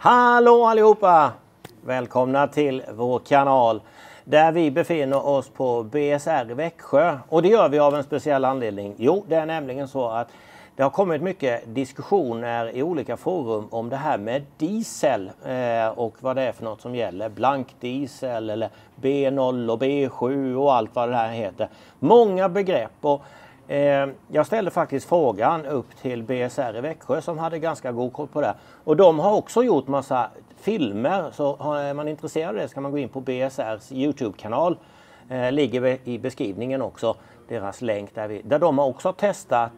Hallå allihopa! Välkomna till vår kanal där vi befinner oss på BSR i Växjö. Och det gör vi av en speciell anledning. Jo, det är nämligen så att det har kommit mycket diskussioner i olika forum om det här med diesel och vad det är för något som gäller. Blankdiesel eller B0 och B7 och allt vad det här heter. Många begrepp och jag ställde faktiskt frågan upp till BSR i Växjö som hade ganska god koll på det. Och de har också gjort massa filmer, så är man intresserad av det så kan man gå in på BSRs YouTube-kanal. Ligger i beskrivningen också, deras länk där de har också testat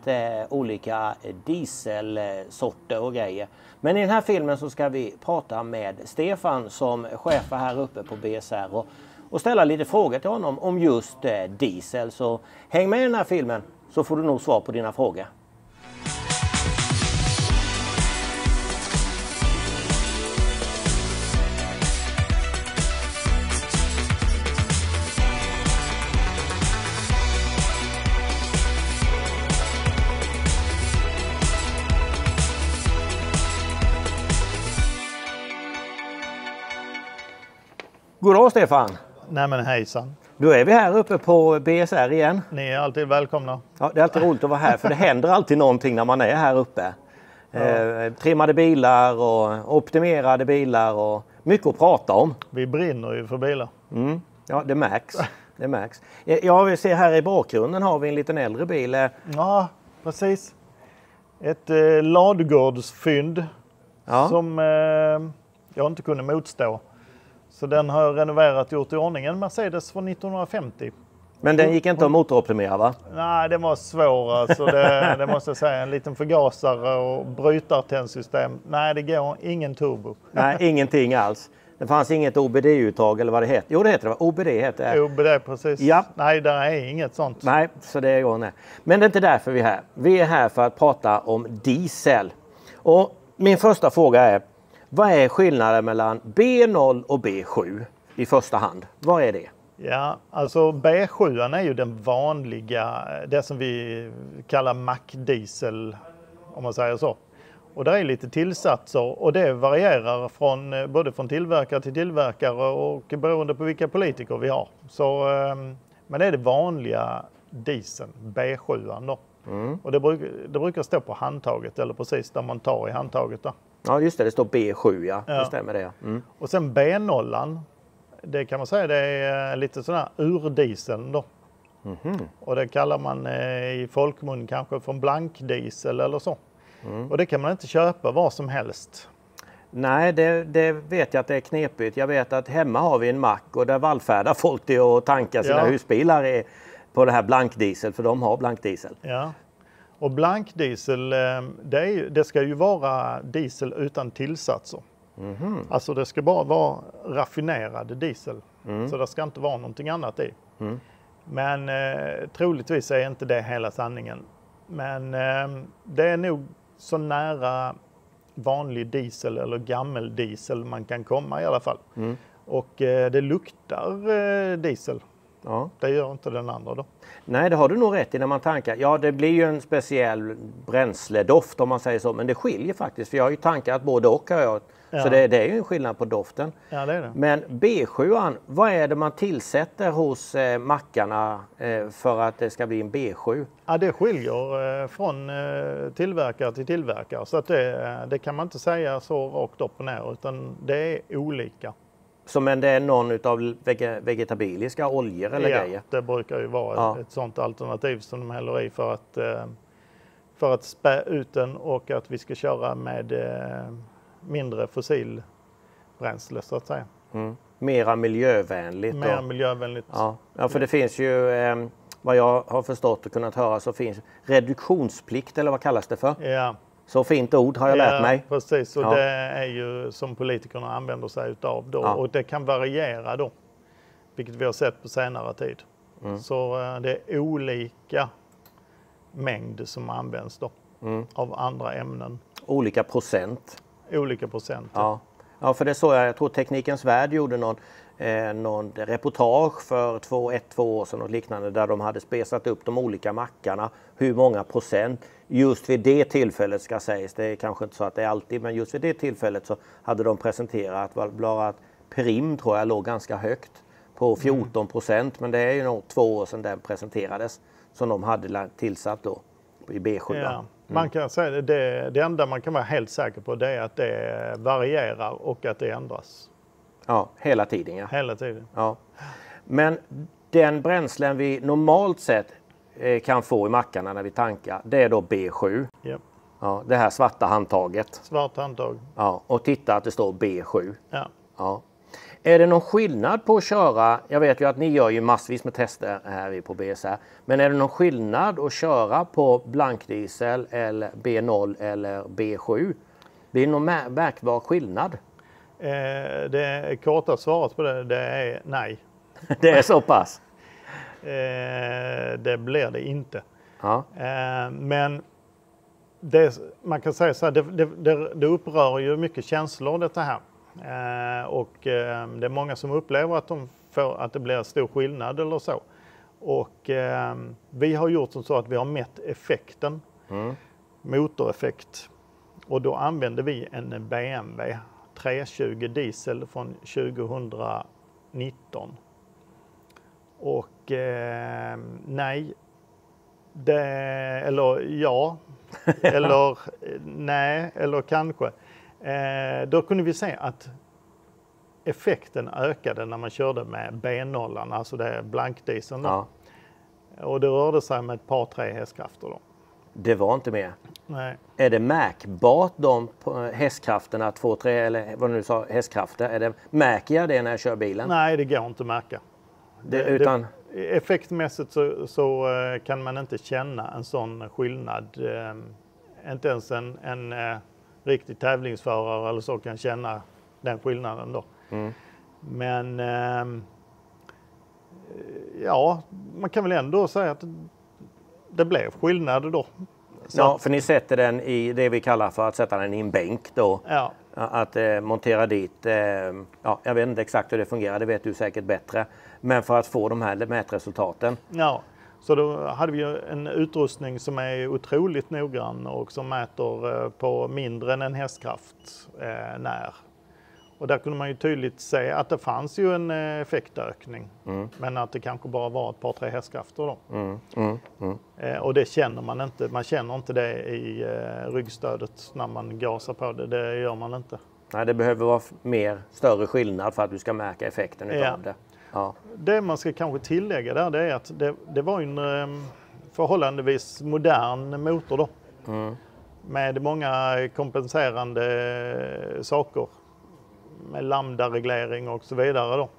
olika dieselsorter och grejer. Men i den här filmen så ska vi prata med Stefan som chef här uppe på BSR och ställa lite frågor till honom om just diesel. Så häng med i den här filmen så får du nog svar på dina frågor. Goddag Stefan! Nej men hejsan! Då är vi här uppe på BSR igen. Ni är alltid välkomna. Ja, det är alltid roligt att vara här för det händer alltid någonting när man är här uppe. Trimmade bilar och optimerade bilar och mycket att prata om. Vi brinner ju för bilar. Ja, det märks. Det märks. Ja, vi ser här i bakgrunden har vi en liten äldre bil. Ja, precis. Ett ladugårdsfynd som jag inte kunde motstå. Så den har jag renoverat och gjort i ordning. En Mercedes från 1950. Men den gick inte att motoroptimera va? Nej, det var svår alltså. Det måste jag säga. En liten förgasare och brytartändsystem. Nej, det går ingen turbo. Nej, ingenting alls. Det fanns inget OBD-uttag eller vad det heter. Jo, det heter det. OBD heter det. OBD, precis. Ja. Nej, det är inget sånt. Nej, så det går inte. Men det är inte därför vi är här. Vi är här för att prata om diesel. Och min första fråga är, vad är skillnaden mellan B0 och B7 i första hand? Vad är det? Ja, alltså B7 är ju den vanliga, det som vi kallar mackdiesel om man säger så. Och det är lite tillsatser och det varierar från både från tillverkare till tillverkare och beroende på vilka politiker vi har. Så, men det är det vanliga diesel, B7 då. Och det brukar stå på handtaget eller precis där man tar i handtaget då. Ja just det står B7 ja. Det stämmer det. Och sen B0, det kan man säga det är lite sån här urdieseln då. Och det kallar man i folkmun kanske från blankdiesel eller så. Och det kan man inte köpa var som helst. Nej, det vet jag att det är knepigt. Jag vet att hemma har vi en mack och där vallfärdar folk till att tanka sina husbilar på det här blankdiesel för de har blankdiesel. Ja. Och blankdiesel, det ska ju vara diesel utan tillsatser. Alltså det ska bara vara raffinerad diesel. Så det ska inte vara någonting annat i. Men troligtvis är inte det hela sanningen. Men det är nog så nära vanlig diesel eller gammeldiesel man kan komma i alla fall. Och det luktar diesel. Ja. Det gör inte den andra då. Nej, det har du nog rätt i när man tankar. Ja, det blir ju en speciell bränsledoft om man säger så. Men det skiljer faktiskt. För jag har ju tankat både och. Så det är ju en skillnad på doften. Ja, det är det. Men B7, vad är det man tillsätter hos mackarna för att det ska bli en B7? Ja, det skiljer från tillverkare till tillverkare. Så att det kan man inte säga så rakt upp och ner. Utan det är olika. Så men det är någon av vegetabiliska oljor eller grejer? Ja, det brukar ju vara ett sådant alternativ som de häller i för att spä ut den och att vi ska köra med mindre fossilbränsle så att säga. Mera miljövänligt. Mer miljövänligt. Ja, för det finns ju, vad jag har förstått och kunnat höra så finns reduktionsplikt eller vad kallas det för? Ja. Så fint ord har jag lärt mig. Precis, och det är ju som politikerna använder sig utav då. Och det kan variera då, vilket vi har sett på senare tid. Så det är olika mängd som används då av andra ämnen. Olika procent. Olika procent. Ja, för det så jag tror Teknikens Värld gjorde någon någon reportage för 1-2 år sedan och liknande där de hade spesat upp de olika mackarna, hur många procent. Just vid det tillfället ska sägas, det är kanske inte så att det är alltid, men just vid det tillfället så hade de presenterat att Prim tror jag låg ganska högt på 14%, men det är ju nog 2 år sedan den presenterades som de hade tillsatt då i B7. Ja. Man kan säga det enda man kan vara helt säker på det är att det varierar och att det ändras. Ja, hela tiden. Ja. Hela tiden. Ja. Men den bränslen vi normalt sett kan få i mackarna när vi tankar, det är då B7. Yep. Ja, det här svarta handtaget. Svart handtag. Ja, och titta att det står B7. Ja. Ja. Är det någon skillnad på att köra, jag vet ju att ni gör ju massvis med tester här på BSR, men är det någon skillnad att köra på blankdiesel eller B0 eller B7? Blir det någon märkbar skillnad? Det korta svaret på det är nej. Det är så pass? Det blir det inte. Ja. Men man kan säga så här, det upprör ju mycket känslor detta här. Och det är många som upplever att det blir stor skillnad eller så. Och vi har gjort så att vi har mätt effekten, motoreffekt. Och då använder vi en BMW 320 diesel från 2019. Och nej, eller ja, eller nej, eller kanske. Då kunde vi se att effekten ökade när man körde med B0, alltså det är blankdieseln. Ja. Och det rörde sig med ett par 3 hästkrafter då. Det var inte mer. Nej. Är det märkbart de hästkrafterna, 2-3 eller vad du sa, hästkrafter? Märker jag det när jag kör bilen? Nej, det går inte att märka. Effektmässigt så kan man inte känna en sån skillnad. Inte ens en riktig tävlingsförare eller så kan känna den skillnaden då. Men ja, man kan väl ändå säga att det blev skillnad då. Så ja, för ni sätter den i det vi kallar för att sätta den i en bänk då. Ja. Att montera dit, ja, jag vet inte exakt hur det fungerar, det vet du säkert bättre. Men för att få de här mätresultaten. Ja, så då hade vi en utrustning som är otroligt noggrann och som mäter på mindre än en hästkraft när. Och där kunde man ju tydligt se att det fanns ju en effektökning. Men att det kanske bara var ett par 3 hästkrafter då. Och det känner man inte. Man känner inte det i ryggstödet när man gasar på det. Det gör man inte. Nej, det behöver vara större skillnad för att du ska märka effekten utav det. Ja. Det man ska kanske tillägga där, det är att det var en förhållandevis modern motor då. Med många kompenserande saker. Med lambda-reglering och så vidare då.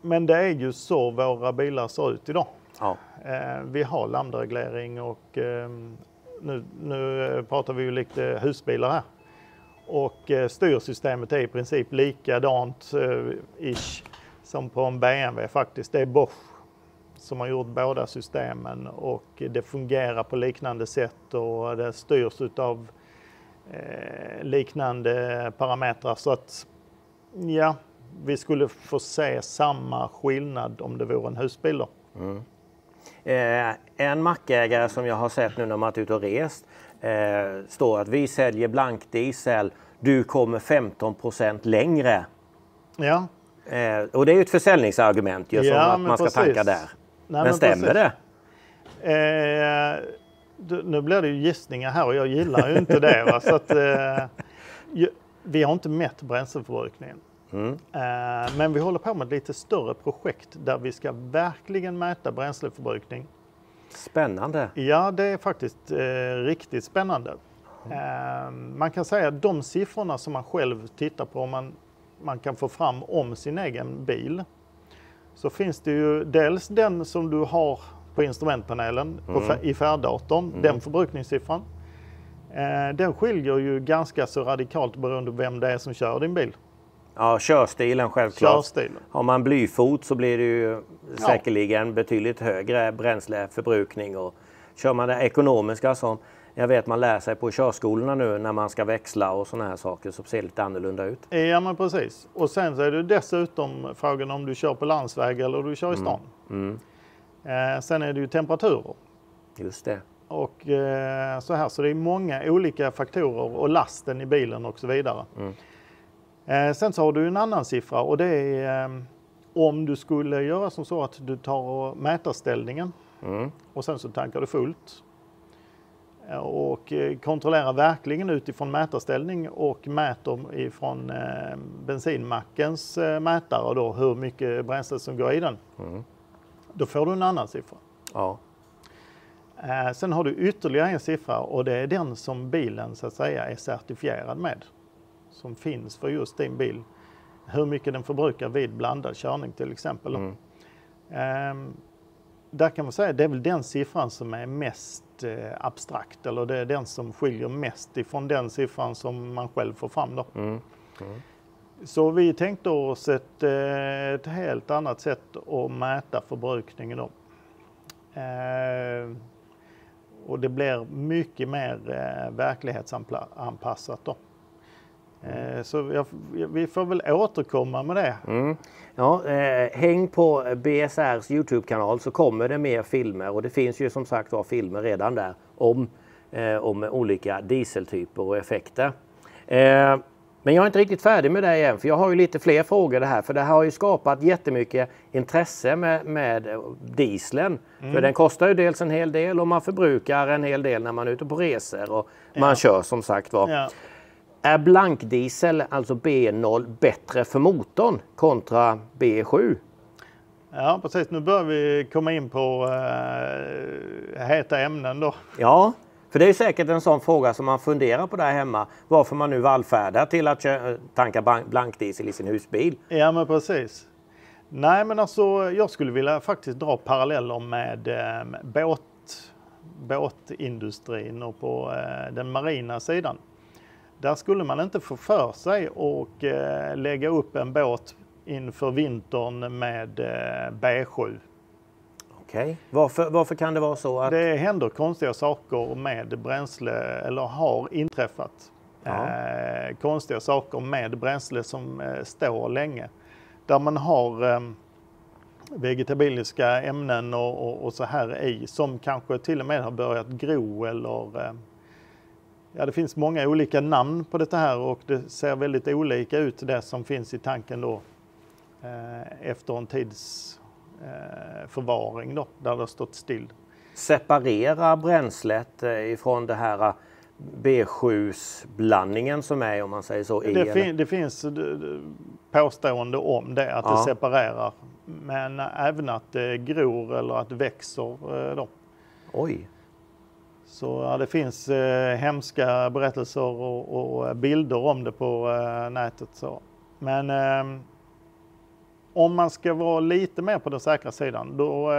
Men det är ju så våra bilar ser ut idag. Ja. Vi har lambda-reglering och nu pratar vi ju lite husbilar här. Och styrsystemet är i princip likadant ish som på en BMW faktiskt. Det är Bosch som har gjort båda systemen och det fungerar på liknande sätt och det styrs utav liknande parametrar. Så att ja, vi skulle få se samma skillnad om det vore en husbil då. En mackägare som jag har sett nu när man är ute och rest står att vi säljer blankdiesel, du kommer 15% längre. Ja. Och det är ju ett försäljningsargument ju, som att man ska tanka där. Nej, men stämmer precis. det? Nu blir det ju gissningar här och jag gillar ju inte det. Va? Så att, vi har inte mätt bränsleförbrukningen. Men vi håller på med ett lite större projekt där vi ska verkligen mäta bränsleförbrukning. Spännande. Ja, det är faktiskt riktigt spännande. Man kan säga att de siffrorna som man själv tittar på, man kan få fram om sin egen bil. Så finns det ju dels den som du har på instrumentpanelen i färddatorn, den förbrukningssiffran. Den skiljer ju ganska så radikalt beroende på vem det är som kör din bil. Ja, körstilen självklart. Körstilen. Har man blyfot så blir det ju säkerligen betydligt högre bränsleförbrukning. Och kör man det ekonomiska som jag vet man lär sig på körskolorna nu när man ska växla och sådana här saker så ser det lite annorlunda ut. Ja men precis. Och sen så är det dessutom frågan om du kör på landsväg eller du kör i stan. Sen är det ju temperaturer. Just det. Och så det är många olika faktorer och lasten i bilen och så vidare. Sen så har du en annan siffra och det är om du skulle göra som så att du tar mätarställningen och sen så tankar du fullt. Och kontrollerar verkligen utifrån mätarställning och mäter ifrån bensinmackens mätare då hur mycket bränsle som går i den. Då får du en annan siffra. Ja. Sen har du ytterligare en siffra och det är den som bilen så att säga är certifierad med. Som finns för just din bil. Hur mycket den förbrukar vid blandad körning till exempel. Där kan man säga att det är väl den siffran som är mest abstrakt. Eller det är den som skiljer mest ifrån den siffran som man själv får fram då. Så vi tänkte oss ett helt annat sätt att mäta förbrukningen då. Och det blir mycket mer verklighetsanpassat då. Så vi får väl återkomma med det. Ja, häng på BSRs YouTube-kanal så kommer det mer filmer och det finns ju som sagt var filmer redan där om olika dieseltyper och effekter. Men jag är inte riktigt färdig med det igen för jag har ju lite fler frågor det här för det har ju skapat jättemycket intresse med dieseln. För den kostar ju dels en hel del och man förbrukar en hel del när man är ute på resor och man kör som sagt var. Ja. Är blankdiesel, alltså B0, bättre för motorn kontra B7? Ja, precis. Nu börjar vi komma in på heta ämnen då. Ja, för det är säkert en sån fråga som man funderar på där hemma. Varför man nu vallfärdar till att tanka blankdiesel i sin husbil. Ja, men precis. Nej, men alltså jag skulle vilja faktiskt dra paralleller med båtindustrin och på den marina sidan. Där skulle man inte få för sig och lägga upp en båt inför vintern med B7. Okej. Varför kan det vara så att... Det händer konstiga saker med bränsle, eller har inträffat. Konstiga saker med bränsle som står länge. Där man har vegetabiliska ämnen och så här i som kanske till och med har börjat gro eller... Ja, det finns många olika namn på det här och det ser väldigt olika ut det som finns i tanken då efter en tids förvaring då, där det har stått still. Separera bränslet ifrån det här B7-blandningen som är, om man säger så. Det finns påstående om det, att det separerar. Men även att det gror eller att det växer då. Oj. Så ja, det finns hemska berättelser och bilder om det på nätet. Så. Men om man ska vara lite mer på den säkra sidan, då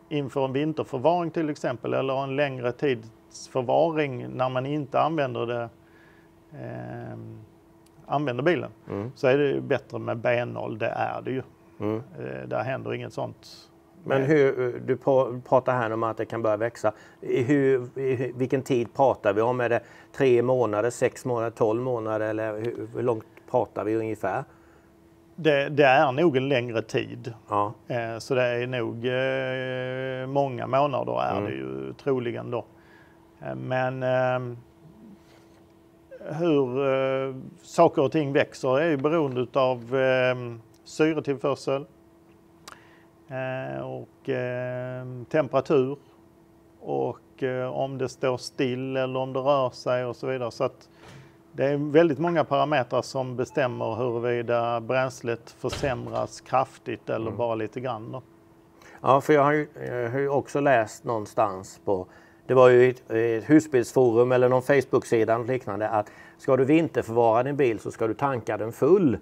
inför en vinterförvaring till exempel, eller en längre tids förvaring när man inte använder bilen, så är det bättre med B0, det är det ju. Där händer inget sånt. Men du pratar här om att det kan börja växa. Vilken tid pratar vi om? Är det 3 månader, 6 månader, 12 månader eller hur långt pratar vi ungefär? Det är nog en längre tid. Ja. Så det är nog många månader är det ju troligen då. Men hur saker och ting växer är ju beroende av syretillförsel och temperatur och om det står still eller om det rör sig och så vidare. Så att det är väldigt många parametrar som bestämmer huruvida bränslet försämras kraftigt eller bara lite grann då. Ja, för jag har ju också läst någonstans på, det var ju ett husbilsforum eller någon Facebook-sida och liknande, att ska du vinterförvara din bil så ska du tanka den full.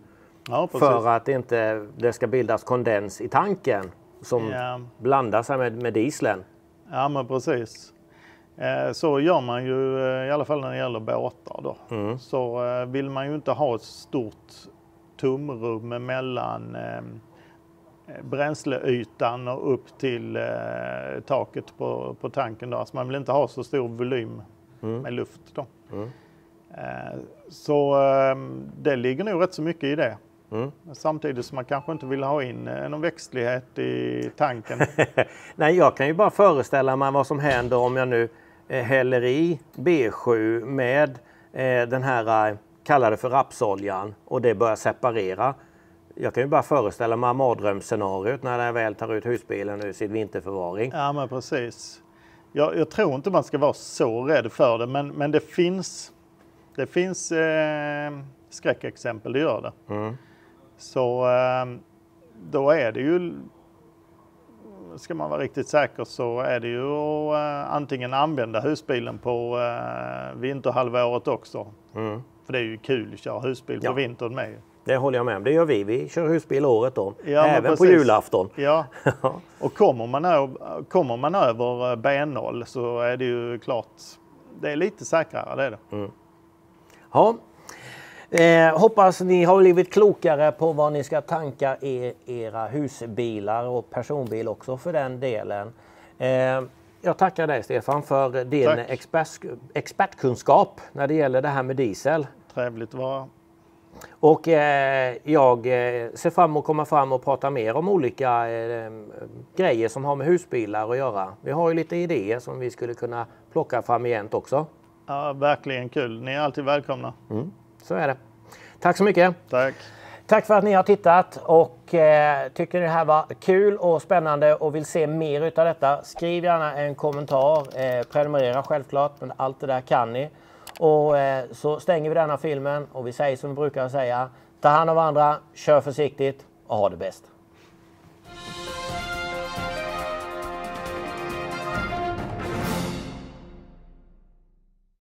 Ja, för att det ska bildas kondens i tanken som blandar sig med dieseln. Ja, men precis. Så gör man ju i alla fall när det gäller båtar då. Så vill man ju inte ha ett stort tomrum mellan bränsleytan och upp till taket på tanken då. Alltså man vill inte ha så stor volym med luft då. Så det ligger nog rätt så mycket i det. Samtidigt som man kanske inte vill ha in någon växtlighet i tanken. Nej, jag kan ju bara föreställa mig vad som händer om jag nu häller i B7 med den här kallade för rapsoljan och det börjar separera. Jag kan ju bara föreställa mig mardrömsscenariot när den väl tar ut husbilen ur sin vinterförvaring. Ja, men precis. Jag tror inte man ska vara så rädd för det, men det finns skräckexempel, det gör det. Så då är det ju, ska man vara riktigt säker, så är det ju antingen använda husbilen på vinterhalvåret också. För det är ju kul att köra husbil på vintern med. Det håller jag med om. Det gör vi. Vi kör husbil året om. Ja, även på julafton. Ja. Och kommer man över B0 så är det ju klart, det är lite säkrare, det är det. Ja. Hoppas ni har blivit klokare på vad ni ska tanka era husbilar och personbil också för den delen. Jag tackar dig, Stefan, för din expertkunskap när det gäller det här med diesel. Trevligt att vara. Och jag ser fram emot att komma fram och prata mer om olika grejer som har med husbilar att göra. Vi har ju lite idéer som vi skulle kunna plocka fram igen också. Ja, verkligen kul. Ni är alltid välkomna. Så är det. Tack så mycket. Tack. Tack för att ni har tittat och tycker det här var kul och spännande och vill se mer utav detta. Skriv gärna en kommentar. Prenumerera självklart, men allt det där kan ni. Och så stänger vi denna filmen och vi säger som vi brukar säga. Ta hand om varandra, kör försiktigt och ha det bäst.